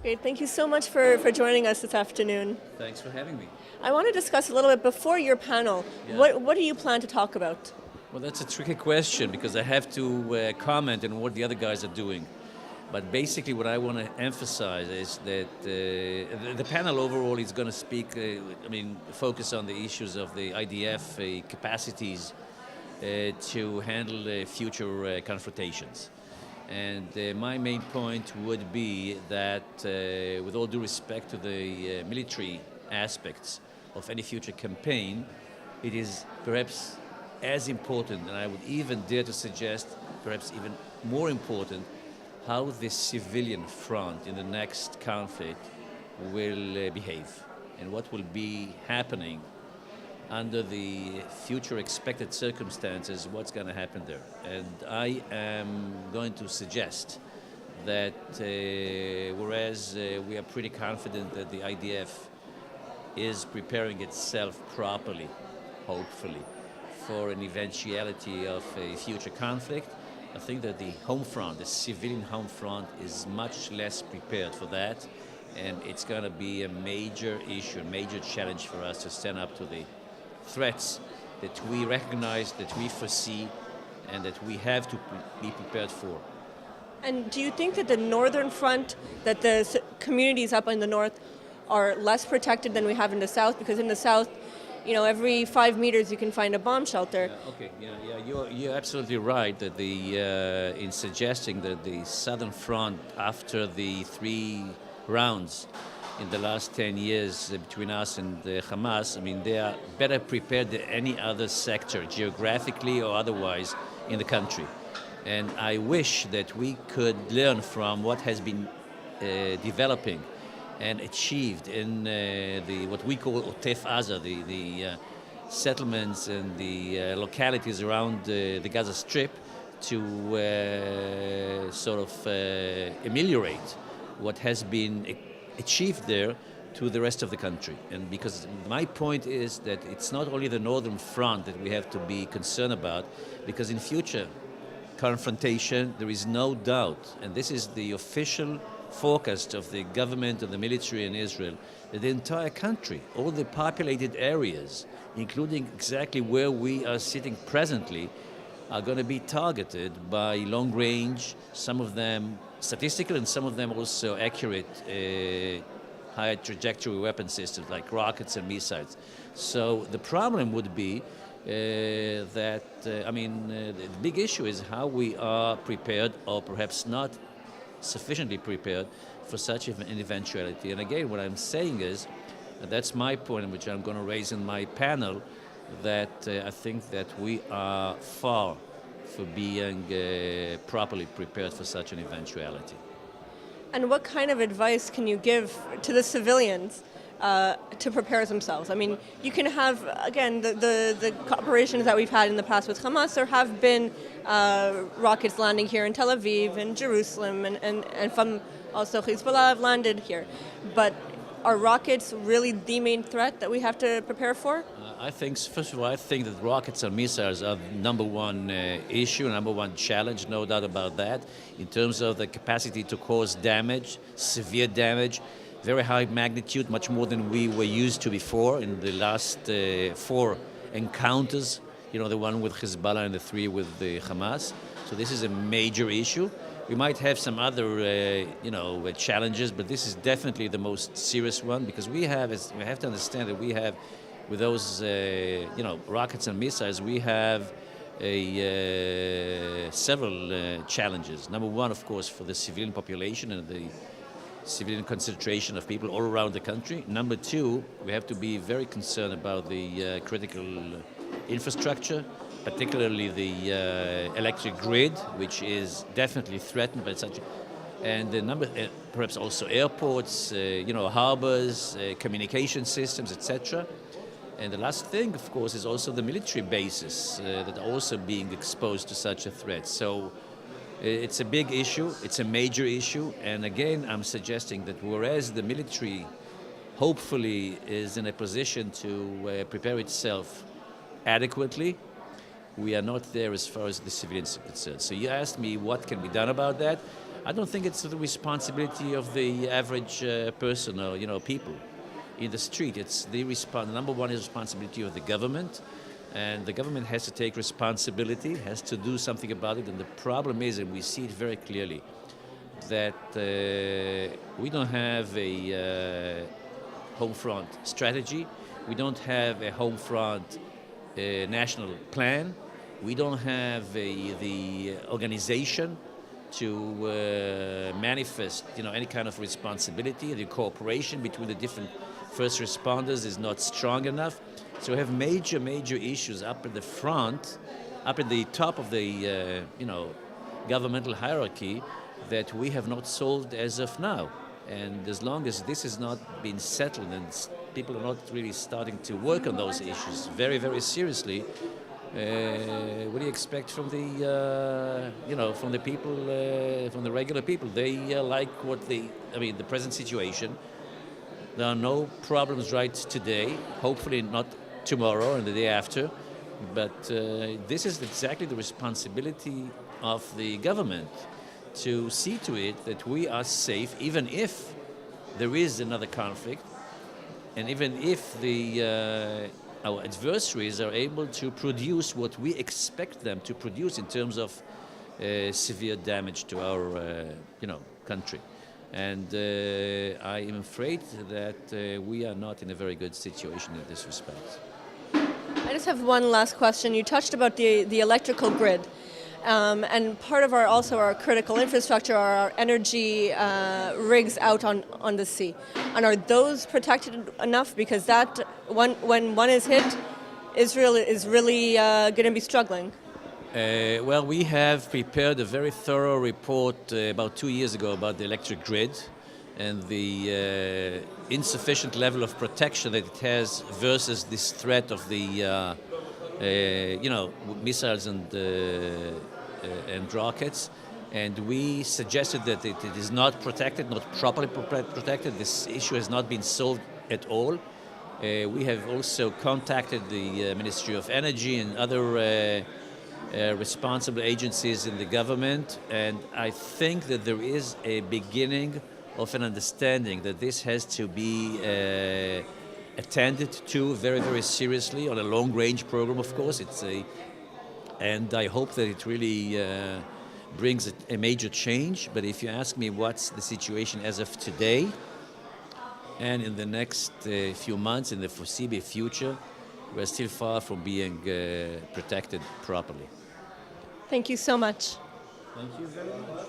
Great. Thank you so much for joining us this afternoon. Thanks for having me. I want to discuss a little bit before your panel. Yeah. What do you plan to talk about? Well, that's a tricky question because I have to comment on what the other guys are doing. But basically what I want to emphasize is that the panel overall is going to speak, focus on the issues of the IDF capacities to handle future confrontations. And my main point would be that, with all due respect to the military aspects of any future campaign, it is perhaps as important, and I would even dare to suggest perhaps even more important, how the civilian front in the next conflict will behave and what will be happening under the future expected circumstances, what's going to happen there. And I am going to suggest that whereas we are pretty confident that the IDF is preparing itself properly, hopefully, for an eventuality of a future conflict, I think that the home front, the civilian home front, is much less prepared for that, and it's going to be a major issue, a major challenge for us to stand up to the threats that we recognize, that we foresee, and that we have to be prepared for. And do you think that the northern front, that the communities up in the north are less protected than we have in the south? Because in the south, every 5 meters you can find a bomb shelter. You're absolutely right that in suggesting that the southern front, after the 3 rounds in the last 10 years between us and Hamas, they are better prepared than any other sector, geographically or otherwise, in the country. And I wish that we could learn from what has been developing and achieved in what we call Otef Aza, the settlements and the localities around the Gaza Strip, to ameliorate what has been achieved there to the rest of the country. And because my point is that it's not only the northern front that we have to be concerned about, because in future confrontation there is no doubt, and this is the official forecast of the government and the military in Israel, that the entire country, all the populated areas, including exactly where we are sitting presently, are going to be targeted by long range, some of them statistical and some of them also accurate high trajectory weapon systems like rockets and missiles. So the problem would be the big issue is how we are prepared, or perhaps not sufficiently prepared, for such an eventuality. And again, what I'm saying is, and that's my point, which I'm going to raise in my panel, that I think that we are far from being properly prepared for such an eventuality. And what kind of advice can you give to the civilians to prepare themselves? You can have, again, the operations that we've had in the past with Hamas. There have been rockets landing here in Tel Aviv and Jerusalem, and from also Hezbollah have landed here. But are rockets really the main threat that we have to prepare for? I think, first of all, I think that rockets and missiles are the number one issue, number one challenge, no doubt about that, in terms of the capacity to cause damage, severe damage, very high magnitude, much more than we were used to before in the last 4 encounters, the one with Hezbollah and the 3 with the Hamas. So this is a major issue. We might have some other, challenges, but this is definitely the most serious one, because we have to understand that we have, with those, rockets and missiles, we have several challenges. Number one, of course, for the civilian population and the civilian concentration of people all around the country. Number two, we have to be very concerned about the critical infrastructure, particularly the electric grid, which is definitely threatened by such. And the number, perhaps also airports, harbors, communication systems, etc. And the last thing, of course, is also the military bases that are also being exposed to such a threat. So it's a big issue, it's a major issue, and again, I'm suggesting that whereas the military hopefully is in a position to prepare itself adequately, we are not there as far as the civilians are concerned. So you asked me what can be done about that. I don't think it's the responsibility of the average person or people in the street. It's the number one is responsibility of the government, and the government has to take responsibility, has to do something about it. And the problem is, and we see it very clearly, that we don't have a home front strategy. We don't have a home front national plan. We don't have the organization to manifest, any kind of responsibility. The cooperation between the different first responders is not strong enough. So we have major, major issues up at the front, up at the top of the, governmental hierarchy that we have not solved as of now. And as long as this has not been settled and people are not really starting to work on those issues very, very seriously, what do you expect from the, from the people, from the regular people? They like the present situation. There are no problems right today, hopefully not tomorrow and the day after, but this is exactly the responsibility of the government to see to it that we are safe, even if there is another conflict, and even if our adversaries are able to produce what we expect them to produce in terms of severe damage to our, country. And I am afraid that we are not in a very good situation in this respect. I just have one last question. You touched about the electrical grid. And part of our critical infrastructure are our energy rigs out on the sea. And are those protected enough? Because that, when one is hit, Israel is really going to be struggling. Well, we have prepared a very thorough report about 2 years ago about the electric grid and the insufficient level of protection that it has versus this threat of the, missiles and rockets. And we suggested that it is not protected, not properly protected. This issue has not been solved at all. We have also contacted the Ministry of Energy and other responsible agencies in the government, and I think that there is a beginning of an understanding that this has to be attended to very, very seriously on a long-range program, of course. And I hope that it really brings a major change. But if you ask me what's the situation as of today, and in the next few months, in the foreseeable future, we're still far from being protected properly. Thank you so much. Thank you very much.